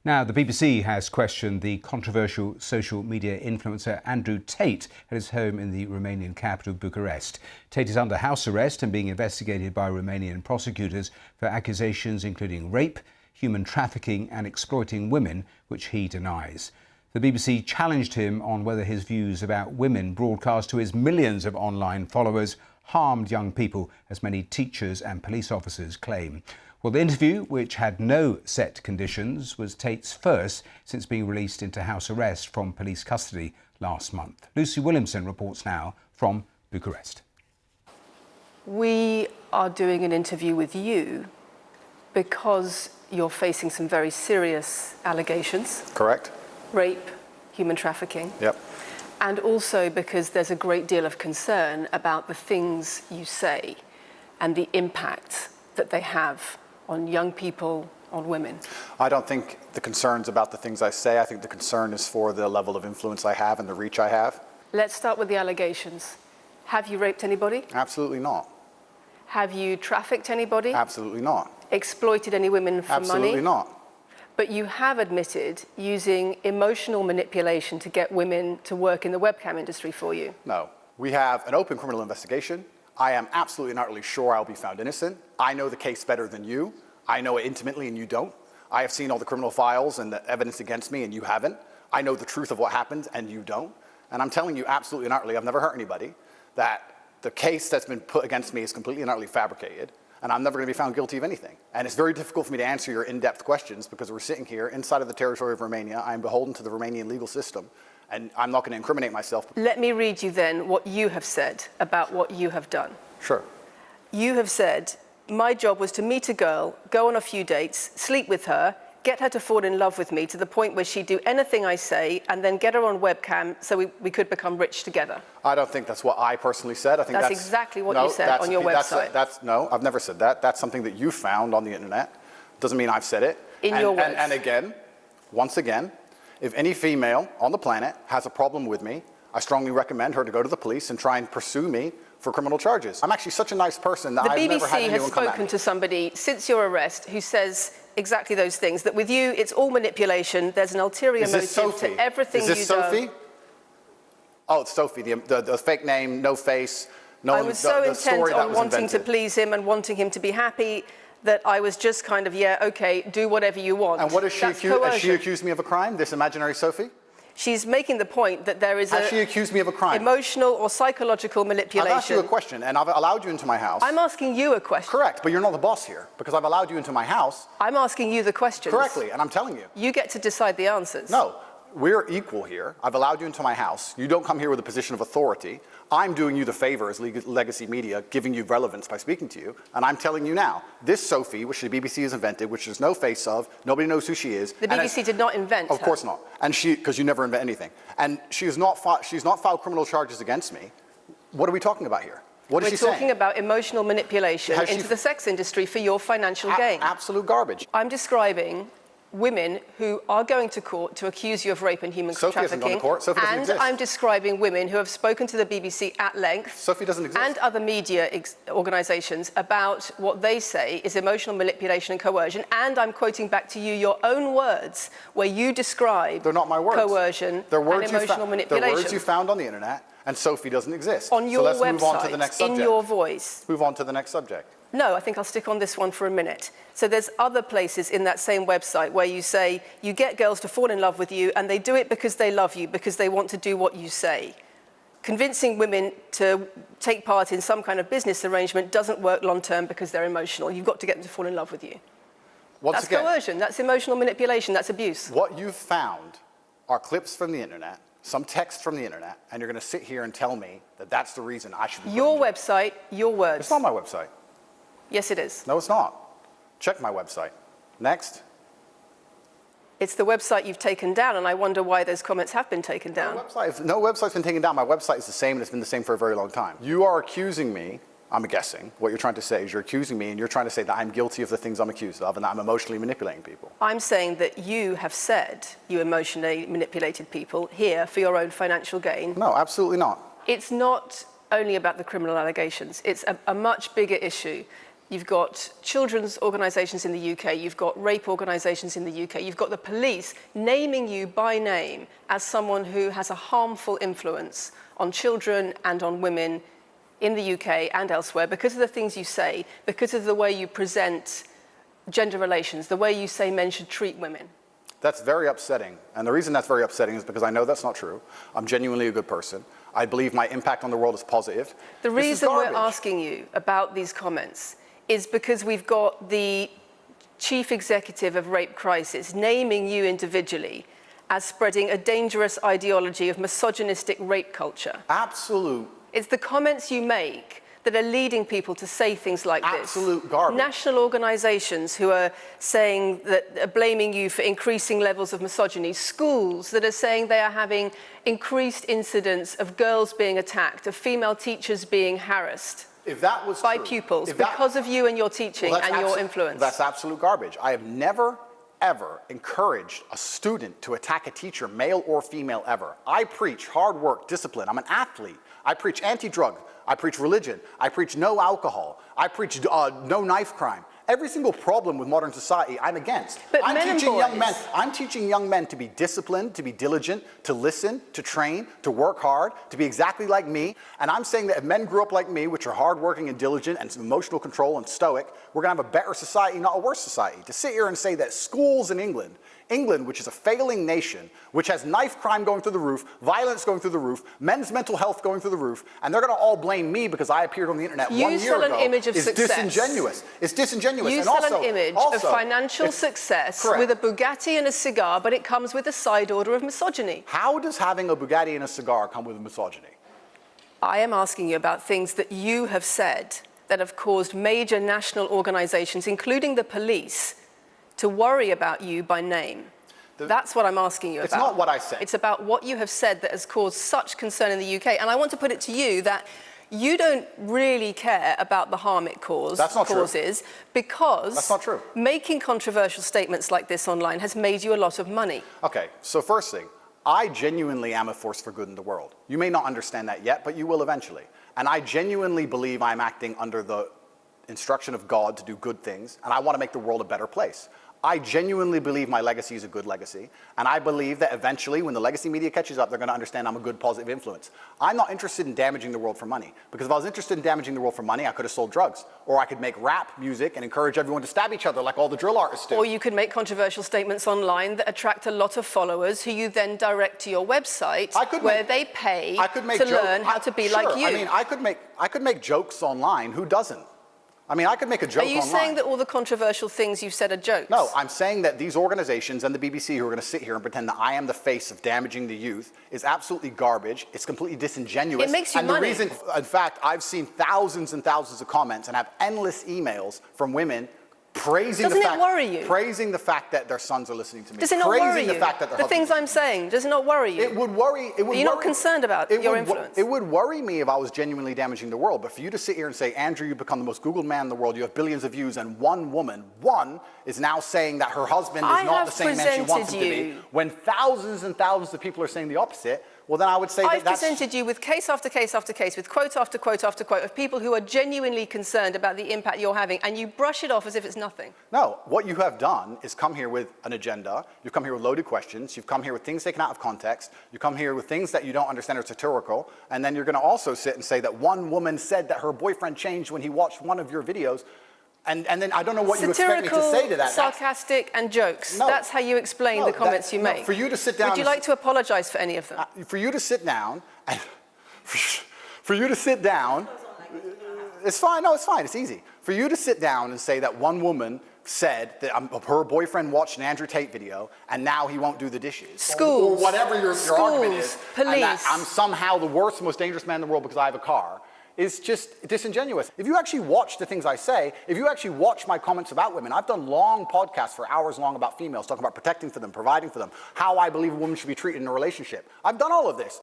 Now, the BBC has questioned the controversial social media influencer Andrew Tate at his home in the Romanian capital, Bucharest. Tate is under house arrest and being investigated by Romanian prosecutors for accusations including rape, human trafficking and exploiting women, which he denies. The BBC challenged him on whether his views about women broadcast to his millions of online followers harmed young people, as many teachers and police officers claim. Well, the interview, which had no set conditions, was Tate's first since being released into house arrest from police custody last month. Lucy Williamson reports now from Bucharest. We are doing an interview with you because you're facing some very serious allegations. Correct. Rape, human trafficking. Yep. And also because there's a great deal of concern about the things you say and the impact that they have on young people, on women. I don't think the concern's about the things I say. I think the concern is for the level of influence I have and the reach I have. Let's start with the allegations. Have you raped anybody? Absolutely not. Have you trafficked anybody? Absolutely not. Exploited any women for money? Absolutely not. But you have admitted using emotional manipulation to get women to work in the webcam industry for you. No. We have an open criminal investigation. I am absolutely and utterly sure I'll be found innocent. I know the case better than you. I know it intimately and you don't. I have seen all the criminal files and the evidence against me and you haven't. I know the truth of what happened and you don't. And I'm telling you absolutely and utterly, I've never hurt anybody, that the case that's been put against me is completely and utterly fabricated, and I'm never going to be found guilty of anything. And it's very difficult for me to answer your in-depth questions because we're sitting here inside of the territory of Romania. I'm beholden to the Romanian legal system, and I'm not going to incriminate myself. Let me read you then what you have said about what you have done. Sure. You have said, my job was to meet a girl, go on a few dates, sleep with her, get her to fall in love with me to the point where she'd do anything I say, and then get her on webcam so we could become rich together. I don't think that's what I personally said. I think that's exactly what you said on your website. No, I've never said that. That's something that you found on the internet. Doesn't mean I've said it. In your words. And again, once again, if any female on the planet has a problem with me, I strongly recommend her to go to the police and try and pursue me for criminal charges. I'm actually such a nice person that I've never had anyone come at me. The BBC has spoken to somebody since your arrest who says exactly those things, that with you it's all manipulation, there's an ulterior motive to everything you do. Is this Sophie? Oh, it's Sophie, the fake name, no face, no one, I was so intent on wanting to please him and wanting him to be happy that I was just kind of, yeah, okay, do whatever you want. And what is she accused? Has she accused me of a crime, this imaginary Sophie? She's making the point that there is Has she accused me of a crime? Emotional or psychological manipulation. I've asked you a question and I've allowed you into my house. I'm asking you a question. Correct, but you're not the boss here because I've allowed you into my house. I'm asking you the questions. Correctly, and I'm telling you. You get to decide the answers. No, we're equal here. I've allowed you into my house. You don't come here with a position of authority. I'm doing you the favor as legacy media, giving you relevance by speaking to you. And I'm telling you now, this Sophie, which the BBC has invented, which there's no face of, nobody knows who she is. The BBC did not invent her. Of course not. And because you never invent anything. And she's not filed criminal charges against me. What are we talking about here? What is she saying? We're talking about emotional manipulation into the sex industry for your financial gain. Absolute garbage. I'm describing women who are going to court to accuse you of rape and human trafficking. Sophie hasn't gone to court. Sophie doesn't exist. I'm describing women who have spoken to the BBC at length. Sophie doesn't exist. And other media organisations about what they say is emotional manipulation and coercion. And I'm quoting back to you your own words where you describe They're not my words. Coercion and emotional manipulation. They're words you found on the internet, and Sophie doesn't exist. On your website, so let's move on to the next subject. In your voice. Move on to the next subject. No, I think I'll stick on this one for a minute. So there's other places in that same website where you say you get girls to fall in love with you and they do it because they love you, because they want to do what you say. Convincing women to take part in some kind of business arrangement doesn't work long term because they're emotional. You've got to get them to fall in love with you. That's coercion, that's emotional manipulation, that's abuse. What you've found are clips from the internet, some text from the internet, and you're going to sit here and tell me that that's the reason I should be Your website, your words. It's not my website. Yes, it is. No, it's not. Check my website. Next. It's the website you've taken down, and I wonder why those comments have been taken down. No website's been taken down. My website is the same, and it's been the same for a very long time. You are accusing me, I'm guessing, what you're trying to say is you're accusing me, and you're trying to say that I'm guilty of the things I'm accused of, and that I'm emotionally manipulating people. I'm saying that you have said you emotionally manipulated people here for your own financial gain. No, absolutely not. It's not only about the criminal allegations. It's a much bigger issue. you've got children's organisations in the UK, you've got rape organisations in the UK, you've got the police naming you by name as someone who has a harmful influence on children and on women in the UK and elsewhere because of the things you say, because of the way you present gender relations, the way you say men should treat women. That's very upsetting. And the reason that's very upsetting is because I know that's not true. I'm genuinely a good person. I believe my impact on the world is positive. The reason we're asking you about these comments is because we've got the chief executive of Rape Crisis naming you individually as spreading a dangerous ideology of misogynistic rape culture. Absolute. It's the comments you make that are leading people to say things like this. Absolute garbage. National organisations who are saying that are blaming you for increasing levels of misogyny. Schools that are saying they are having increased incidents of girls being attacked, of female teachers being harassed. If that was by true, pupils because of you and your teaching and your influence. That's absolute garbage. I have never, ever encouraged a student to attack a teacher, male or female, ever. I preach hard work, discipline. I'm an athlete. I preach anti-drug. I preach religion. I preach no alcohol. I preach no knife crime. Every single problem with modern society, I'm against. But I'm teaching young men to be disciplined, to be diligent, to listen, to train, to work hard, to be exactly like me. And I'm saying that if men grew up like me, which are hardworking and diligent and some emotional control and stoic, we're going to have a better society, not a worse society. To sit here and say that schools in England, which is a failing nation, which has knife crime going through the roof, violence going through the roof, men's mental health going through the roof, and they're going to all blame me because I appeared on the internet 1 year ago. You sell an image of success. Disingenuous. It's disingenuous. You sell an image of financial success with a Bugatti and a cigar, but it comes with a side order of misogyny. How does having a Bugatti and a cigar come with misogyny? I am asking you about things that you have said that have caused major national organisations, including the police, to worry about you by name. That's what I'm asking you about. It's not what I said. It's about what you have said that has caused such concern in the UK. And I want to put it to you that you don't really care about the harm it causes. That's not true. Because that's not true. Making controversial statements like this online has made you a lot of money. Okay, so first thing, I genuinely am a force for good in the world. You may not understand that yet, but you will eventually. And I genuinely believe I'm acting under the instruction of God to do good things, and I want to make the world a better place. I genuinely believe my legacy is a good legacy, and I believe that eventually, when the legacy media catches up, they're going to understand I'm a good, positive influence. I'm not interested in damaging the world for money, because if I was interested in damaging the world for money, I could have sold drugs, or I could make rap music and encourage everyone to stab each other like all the drill artists do. Or you could make controversial statements online that attract a lot of followers who you then direct to your website where they pay to learn how to be like you. I mean, I could make jokes online. Who doesn't? I mean, I could make a joke online. Are you saying that all the controversial things you've said are jokes? No, I'm saying that these organizations and the BBC who are going to sit here and pretend that I am the face of damaging the youth is absolutely garbage. It's completely disingenuous. It makes you money. And the reason, in fact, I've seen thousands and thousands of comments and have endless emails from women praising the fact that their sons are listening to me. Does it not worry you? The things I'm saying, does it not worry you? It would worry. Are you not concerned about your influence? It would worry me if I was genuinely damaging the world. But for you to sit here and say, Andrew, you've become the most Googled man in the world, you have billions of views, and one woman, is now saying that her husband is not the same man she wants him to be, when thousands and thousands of people are saying the opposite, well, then I would say I've presented you with case after case after case, with quote after quote after quote of people who are genuinely concerned about the impact you're having, and you brush it off as if it's nothing. No, what you have done is come here with an agenda. You've come here with loaded questions. You've come here with things taken out of context. You come here with things that you don't understand are satirical. And then you're going to also sit and say that one woman said that her boyfriend changed when he watched one of your videos. And then I don't know what you expect me to say to that. Sarcastic and jokes. No, that's how you explain the comments you make. For you to sit down. Would you like to apologize for any of them? For you to sit down, for you to sit down, it's fine. No, it's fine. It's easy. For you to sit down and say that one woman said that her boyfriend watched an Andrew Tate video and now he won't do the dishes. Schools. Or whatever your argument is. Police. And that I'm somehow the worst, most dangerous man in the world because I have a car. Is just disingenuous. If you actually watch the things I say, if you actually watch my comments about women, I've done long podcasts for hours long about females, talking about protecting for them, providing for them, how I believe a woman should be treated in a relationship. I've done all of this.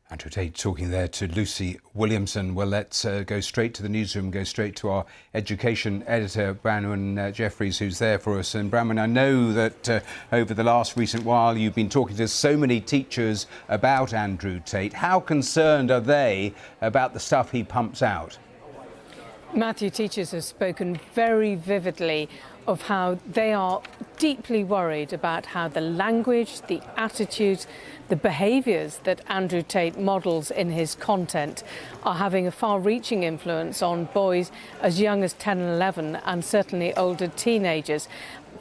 Andrew Tate talking there to Lucy Williamson. Well, let's go straight to the newsroom, go straight to our education editor, Branwen Jeffries, who's there for us. And Branwen, I know that over the last recent while you've been talking to so many teachers about Andrew Tate. How concerned are they about the stuff he pumps out? Matthew teachers have spoken very vividly of how they are deeply worried about how the language, the attitudes, the behaviours that Andrew Tate models in his content are having a far-reaching influence on boys as young as 10 and 11 and certainly older teenagers.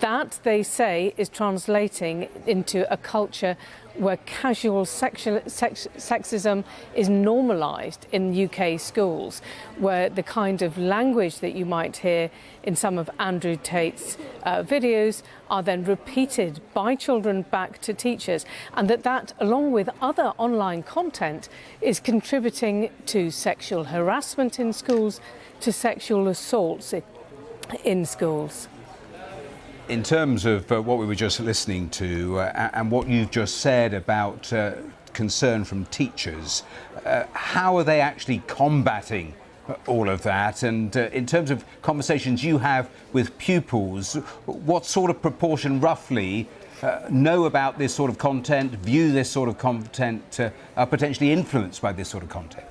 That, they say, is translating into a culture where casual sexism is normalised in UK schools, where the kind of language that you might hear in some of Andrew Tate's videos are then repeated by children back to teachers, and that, along with other online content, is contributing to sexual harassment in schools, to sexual assaults in schools. In terms of what we were just listening to and what you've just said about concern from teachers, how are they actually combating all of that? And in terms of conversations you have with pupils, what sort of proportion roughly know about this sort of content, view this sort of content, are potentially influenced by this sort of content?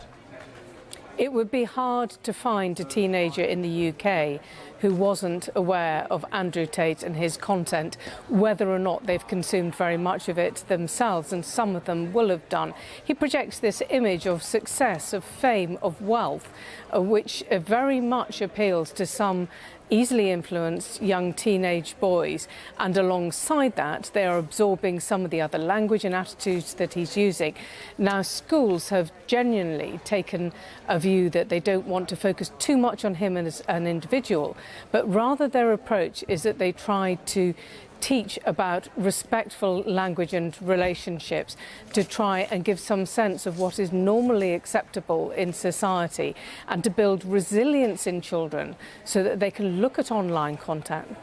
It would be hard to find a teenager in the UK who wasn't aware of Andrew Tate and his content, whether or not they've consumed very much of it themselves, and some of them will have done. He projects this image of success, of fame, of wealth, which very much appeals to some easily influenced young teenage boys, and alongside that they are absorbing some of the other language and attitudes that he's using. Now, schools have genuinely taken a view that they don't want to focus too much on him as an individual, but rather their approach is that they try to teach about respectful language and relationships, to try and give some sense of what is normally acceptable in society, and to build resilience in children so that they can look at online content,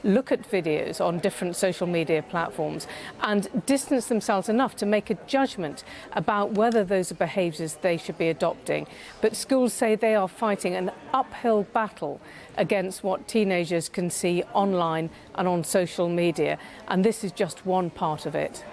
look at videos on different social media platforms and distance themselves enough to make a judgment about whether those are behaviours they should be adopting. But schools say they are fighting an uphill battle against what teenagers can see online and on social media, and this is just one part of it.